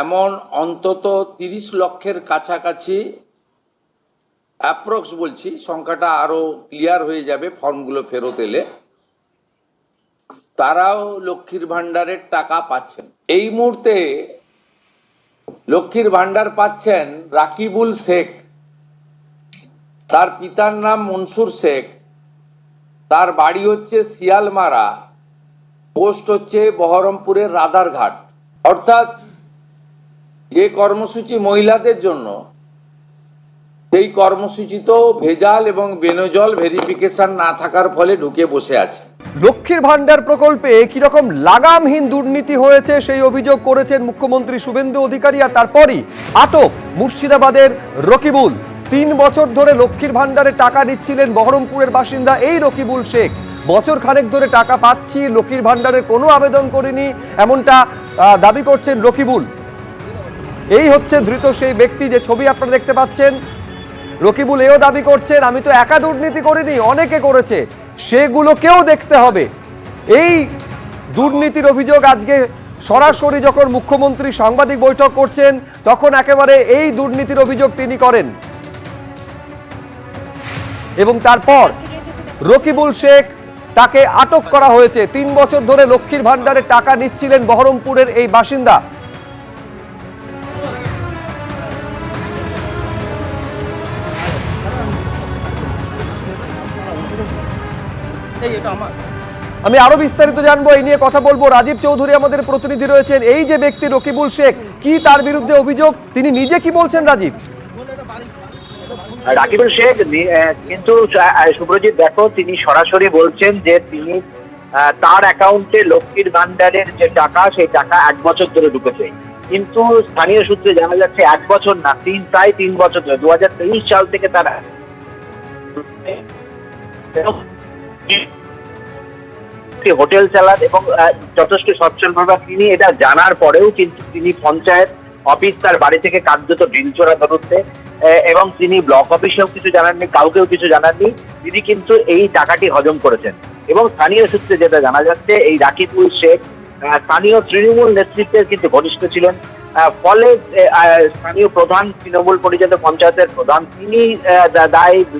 এমন অন্তত 30 লক্ষের কাছাকাছি, অ্যাপ্রক্স বলছি, সংখ্যাটা আরো ক্লিয়ার হয়ে যাবে ফর্মগুলো ফেরত এলে, তারাও লক্ষ্মীর ভান্ডারের টাকা পাচ্ছেন। এই মুহূর্তে লক্ষ্মীর ভান্ডার পাচ্ছেন রাকিবুল শেখ, তার পিতার নাম মনসুর শেখ, তার বাড়ি হচ্ছে শিয়ালমারা, পোস্ট হচ্ছে বহরমপুরের রাধারঘাট। অর্থাৎ যে কর্মসূচি মহিলাদের জন্য, সেই কর্মসূচিতেও ভেজাল এবং বেনজল ভেরিফিকেশন না থাকার ফলে ঢুকে বসে আছে। লক্ষ্মীর ভান্ডার প্রকল্পে কিরকম লাগামহীন দুর্নীতি হয়েছে সেই অভিযোগ করেছেন মুখ্যমন্ত্রী শুভেন্দু অধিকারী। আর তারপরই আটক মুর্শিদাবাদের রকিবুল। 3 বছর ধরে লক্ষ্মীর ভান্ডারে টাকা নিচ্ছিলেন বহরমপুরের বাসিন্দা এই রকিবুল শেখ। বছর খানেক ধরে টাকা পাচ্ছি, লক্ষ্মীর ভান্ডারের কোনো আবেদন করিনি, এমনটা দাবি করছেন রকিবুল। এই হচ্ছে ধৃত সেই ব্যক্তি, যে ছবি আপনারা দেখতে পাচ্ছেন। রকিবুল এও দাবি করছেন, আমি তো একা দুর্নীতি করিনি, অনেকে করেছে, সেগুলোকেও দেখতে হবে। এই দুর্নীতির অভিযোগ আজকে সরাসরি যখন মুখ্যমন্ত্রী সাংবাদিক বৈঠক করছেন, তখন একেবারে এই দুর্নীতির অভিযোগ তিনি করেন। এবং তারপর রকিবুল শেখ, তাকে আটক করা হয়েছে। 3 বছর ধরে লক্ষ্মীর ভান্ডারে টাকা নিচ্ছিলেন বহরমপুরের এই বাসিন্দা। আমি আরো বিস্তারিত জানবো, এই নিয়ে কথা বলবো। রাজীব চৌধুরী আমাদের প্রতিনিধি রয়েছেন। এই যে ব্যক্তি রকিবুল শেখ, কি তার বিরুদ্ধে অভিযোগ, তিনি নিজে কি বলছেন? রাজীব, রাকিবুল শেখ কিন্তু সুব্রজিৎ দেখো, তিনি সরাসরি বলছেন যে তিনি তার অ্যাকাউন্টে লক্ষ্মীর ভান্ডারের যে টাকা, সেই টাকা 1 বছর ধরে ঢুকেছে। কিন্তু স্থানীয় সূত্রে জানা যাচ্ছে 1 বছর না, প্রায় 3 বছর ধরে, 2023 সাল থেকে তারা হোটেল চালান এবং যথেষ্ট সচ্ছলভাবে। তিনি এটা জানার পরেও কিন্তু তিনি পঞ্চায়েত অফিস, তার বাড়ি থেকে কার্যত ঢিলচোরা দূরত্বে, এবং তিনি ব্লক অফিসেও কিছু জানাননি, কাউকেও কিছু জানাননি, তিনি কিন্তু এই টাকাটি হজম করেছেন। এবং স্থানীয় সূত্রে যেটা জানা যাচ্ছে, এই রাকিবুল শেখ স্থানীয় তৃণমূল নেতৃত্বের কিন্তু ঘনিষ্ঠ ছিলেন। ফলে স্থানীয় প্রধান, তৃণমূল পরিচিত পঞ্চায়েতের প্রধান, তিনি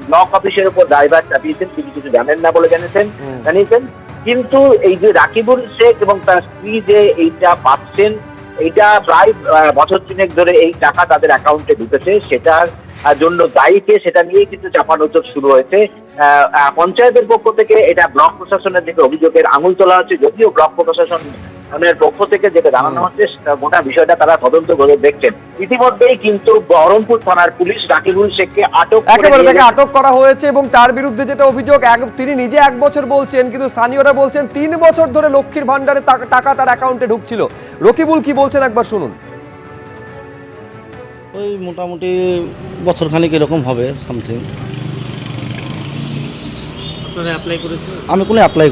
ব্লক অফিসের উপর দায়ভার চাপিয়েছেন, তিনি কিছু জানেন না বলে জানিয়েছেন। কিন্তু এই যে রাকিবুল শেখ এবং তার স্ত্রী যে এইটা পাচ্ছেন, এইটা প্রায় বছর 3 ধরে এই টাকা তাদের অ্যাকাউন্টে ঢুকেছে, সেটার জন্য দায়ীকে, সেটা নিয়েই কিন্তু চাপানোতর শুরু হয়েছে। পঞ্চায়েতের পক্ষ থেকে এটা ব্লক প্রশাসনের দিকে অভিযোগের আঙুল তোলা হচ্ছে, যদিও ব্লক প্রশাসনের পক্ষ থেকে যেটা জানানো হচ্ছে, গোটা বিষয়টা তারা তদন্ত করে দেখছেন। ইতিমধ্যেই কিন্তু বহরমপুর থানার পুলিশ রাকিবুল শেখকে আটক করা হয়েছে। এবং তার বিরুদ্ধে যেটা অভিযোগ, তিনি নিজে 1 বছর বলছেন, কিন্তু স্থানীয়রা বলছেন 3 বছর ধরে লক্ষ্মীর ভান্ডারে টাকা তার অ্যাকাউন্টে ঢুকছিল। রকিবুল কি বলছেন একবার শুনুন। ওই মোটামুটি বছর খানিক এরকম হবে সামথিং। আমি কোনো অ্যাপ্লাই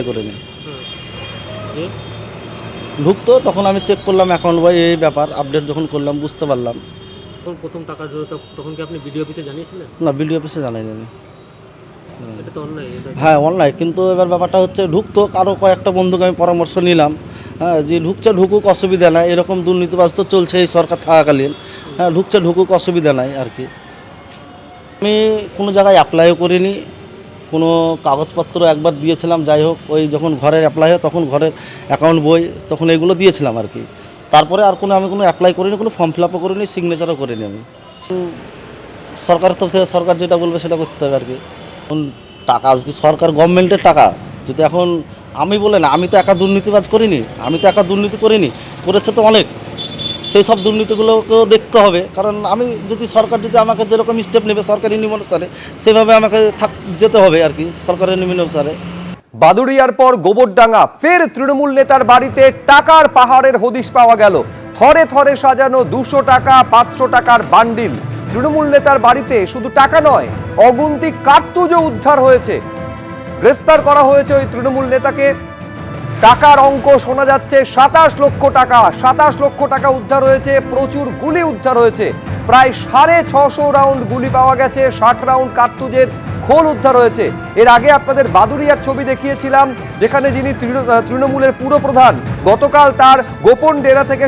করিনি। ঢুকতো, তখন আমি চেক করলাম অ্যাকাউন্ট বই, এই ব্যাপার আপডেট যখন করলাম বুঝতে পারলাম। প্রথম টাকা তখন কি আপনি বিডিও অফিসে জানিয়েছিলেন? না, বিডিও অফিসে জানাইনি আমি। এটা তো অন্যায়। হ্যাঁ, অনলাইন। কিন্তু এবার ব্যাপারটা হচ্ছে, ঢুকতো, আরও কয়েকটা বন্ধুকে আমি পরামর্শ নিলাম, হ্যাঁ, যে ঢুকুক, অসুবিধা নাই, এরকম দুর্নীতিবাজ তো চলছে এই সরকার থাকাকালীন। হ্যাঁ, ঢুকুক, অসুবিধা নাই আর কি। আমি কোনো জায়গায় অ্যাপ্লাইও করিনি, কোনো কাগজপত্র একবার দিয়েছিলাম, যাই হোক, ওই যখন ঘরের অ্যাপ্লাই হয় তখন ঘরের অ্যাকাউন্ট বই, তখন এগুলো দিয়েছিলাম আর কি। তারপরে আর আমি কোনো অ্যাপ্লাই করিনি, কোনো ফর্ম ফিল আপও করিনি, সিগনেচারও করিনি আমি। সরকারের তরফ থেকে সরকার যেটা বলবে সেটা করতে হবে আর কি। এখন টাকা যদি সরকার, গভর্নমেন্টের টাকা যদি এখন আমি বলে না, আমি তো একা দুর্নীতিবাজ করিনি, করেছে তো অনেক। সেই সব দুর্নীতিগুলোকেও দেখতে হবে, কারণ আমি যদি সরকার যদি আমাকে যেরকম স্টেপ নেবে সরকারি নিয়ম অনুসারে, সেভাবে আমাকে যেতে হবে আর কি, সরকারের নিয়ম অনুসারে। বাদুড়িয়ার পর গোবরডাঙ্গা, ফের তৃণমূল নেতার বাড়িতে টাকার পাহাড়ের হদিশ পাওয়া গেল। থরে থরে সাজানো 200 টাকা, 500 টাকার বান্ডিল। তৃণমূল নেতার বাড়িতে শুধু টাকা নয়, অগুন্তি কার্তুজও উদ্ধার হয়েছে। গ্রেফতার করা হয়েছে ওই তৃণমূল নেতাকে। টাকার অঙ্ক শোনা যাচ্ছে 27 লক্ষ টাকা। 27 লক্ষ টাকা উদ্ধার হয়েছে। প্রচুর গুলি উদ্ধার হয়েছে, প্রায় 650 রাউন্ড গুলি পাওয়া গেছে, 60 রাউন্ড কার্তুজের খোল উদ্ধার হয়েছে। এর আগে আপনাদের বাদুড়িয়ার ছবি দেখিয়েছিলাম, যেখানে যিনি তৃণমূলের পুরপ্রধান, গতকাল তার গোপন ডেরা থেকে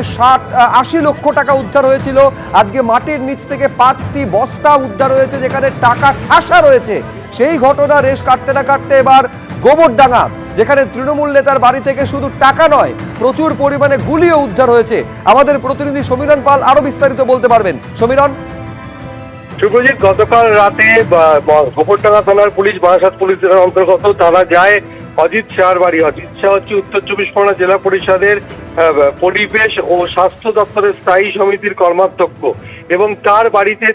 80 লক্ষ টাকা উদ্ধার হয়েছিল। আজকে মাটির নিচ থেকে 5টি বস্তা উদ্ধার হয়েছে, যেখানে টাকা ঠাসা রয়েছে। সেই ঘটনা রেশ কাটতে না কাটতে এবার গোবরডাঙ্গা, যেখানে তৃণমূল নেতার বাড়ি থেকে শুধু টাকা নয়, প্রচুর পরিমাণে গুলিও উদ্ধার হয়েছে। আমাদের প্রতিনিধি সমীরণ পাল আরো বিস্তারিত বলতে পারবেন। সমীরণ। শুভজিৎ, গতকাল রাতে গোবরডাঙ্গা থানার পুলিশ, বারাসাত পুলিশের অন্তর্গত, তারা যায় অজিত শাহর বাড়ি। অজিত শাহ হচ্ছে উত্তর 24 পরগনা জেলা পরিষদের পরিবেশ ও স্বাস্থ্য দপ্তরের স্থায়ী সমিতির কর্মাধ্যক্ষ, এবং তার বাড়িতে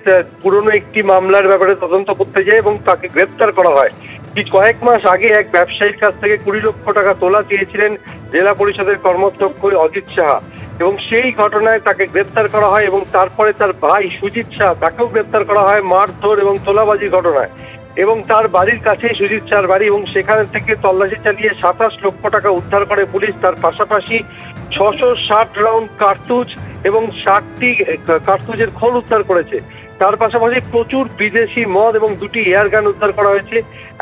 পুরনো একটি মামলার ব্যাপারে তদন্ত করতে যায় এবং তাকে গ্রেপ্তার করা হয়। কয়েক মাস আগে এক ব্যবসায়ীর কাছ থেকে 20 লক্ষ টাকা তোলা চেয়েছিলেন জেলা পরিষদের কর্মাধ্যক্ষ অজিত শাহ, এবং সেই ঘটনায় তাকে গ্রেপ্তার করা হয়। এবং তারপরে তার ভাই সুজিত শাহ, তাকেও গ্রেপ্তার করা হয় মারধর এবং তোলাবাজির ঘটনায়। এবং তার বাড়ির কাছেই সুজিত শাহর বাড়ি, এবং সেখান থেকে তল্লাশি চালিয়ে 27 লক্ষ টাকা উদ্ধার করে পুলিশ। তার পাশাপাশি 660 রাউন্ড কার্তুজ এবং 60টি কার্তুজের খোল উদ্ধার করেছে। তার পাশাপাশি প্রচুর বিদেশি মদ এবং 2টি এয়ার গান উদ্ধার করা হয়েছে।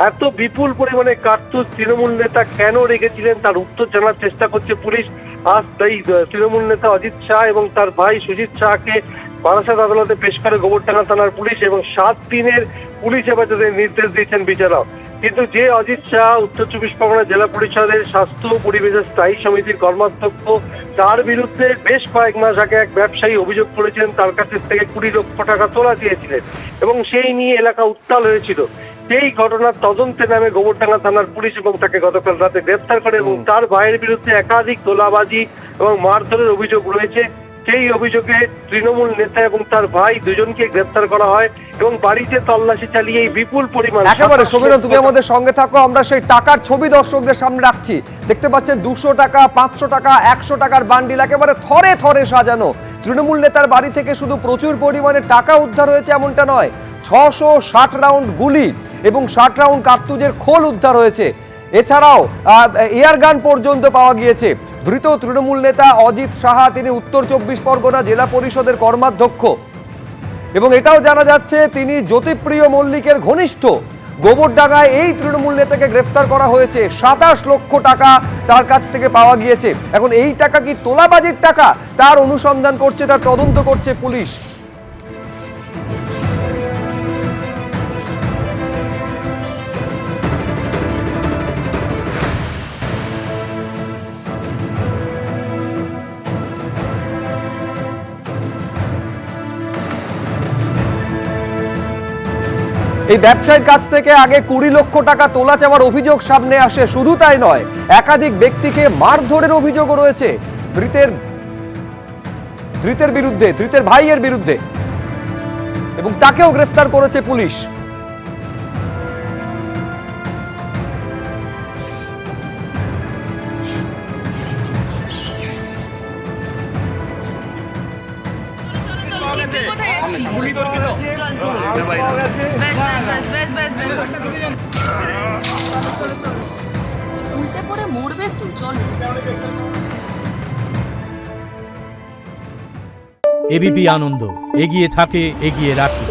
এত বিপুল পরিমাণে কার্তুজ তৃণমূল নেতা কেন রেখেছিলেন তার উত্তর জানার চেষ্টা করছে পুলিশ। আজ তাই তৃণমূল নেতা অজিত শাহ এবং তার ভাই সুজিত শাহকে বারাসাত আদালতে পেশ করে গোবরডাঙ্গা থানার পুলিশ, এবং 7 দিনের পুলিশ হেফাজতের নির্দেশ দিয়েছেন বিচারক। কিন্তু যে অজিত শাহ উত্তর 24 পরগনা জেলা পরিষদের স্বাস্থ্য ও পরিবেশের স্থায়ী সমিতির কর্মাধ্যক্ষ, তার বিরুদ্ধে বেশ কয়েক মাস আগে এক ব্যবসায়ী অভিযোগ করেছেন তার কাছ থেকে 20 লক্ষ টাকা তোলা চেয়েছিলেন, এবং সেই নিয়ে এলাকা উত্তাল হয়েছিল। সেই ঘটনার তদন্তে নামে গোবরডাঙ্গা থানার পুলিশ এবং তাকে গতকাল রাতে গ্রেপ্তার করে, এবং তার ভাইয়ের বিরুদ্ধে একাধিক তোলাবাজি এবং মারধরের অভিযোগ রয়েছে। সেই অভিযোগে তৃণমূল নেতা এবং তার ভাই দুজনকে গ্রেপ্তার করা হয়, এবং বাড়িতে তল্লাশি চালিয়ে এই বিপুল পরিমাণ। একেবারে সমীরণ, তুমি আমাদের সঙ্গে থাকো, আমরা সেই টাকার ছবি দর্শকদের সামনে রাখছি। দেখতে পাচ্ছেন 200 টাকা, 500 টাকা, 100 টাকার বান্ডিল একেবারে থরে থরে সাজানো। তৃণমূল নেতার বাড়ি থেকে শুধু প্রচুর পরিমাণে টাকা উদ্ধার হয়েছে এমনটা নয়, 660 রাউন্ড গুলি এবং 60 রাউন্ড কার্তুজের খোল উদ্ধার হয়েছে। এছাড়াও এয়ার গান পর্যন্ত পাওয়া গিয়েছে। ধৃত তৃণমূল নেতা অজিত সাহা, তিনি উত্তর 24 পরগনা জেলা পরিষদের কর্মাধ্যক্ষ, এবং এটাও জানা যাচ্ছে তিনি জ্যোতিপ্রিয় মল্লিকের ঘনিষ্ঠ। গোবরডাঙ্গায় এই তৃণমূল নেতাকে গ্রেফতার করা হয়েছে। 27 লক্ষ টাকা তার কাছ থেকে পাওয়া গিয়েছে। এখন এই টাকা কি তোলাবাজির টাকা, তার অনুসন্ধান করছে, তার তদন্ত করছে পুলিশ। এই ব্যবসায়ীর কাছ থেকে আগে 20 লক্ষ টাকা তোলা চাওয়ার অভিযোগ সামনে আসে। শুধু তাই নয়, একাধিক ব্যক্তিকে মারধরের অভিযোগও রয়েছে ধৃতের বিরুদ্ধে, ধৃতের ভাইয়ের বিরুদ্ধে, এবং তাকেও গ্রেফতার করেছে পুলিশ। উল্টে পড়ে মরবে তো, চলো। এবিপি আনন্দ, এগিয়ে থাকে, এগিয়ে রাখে।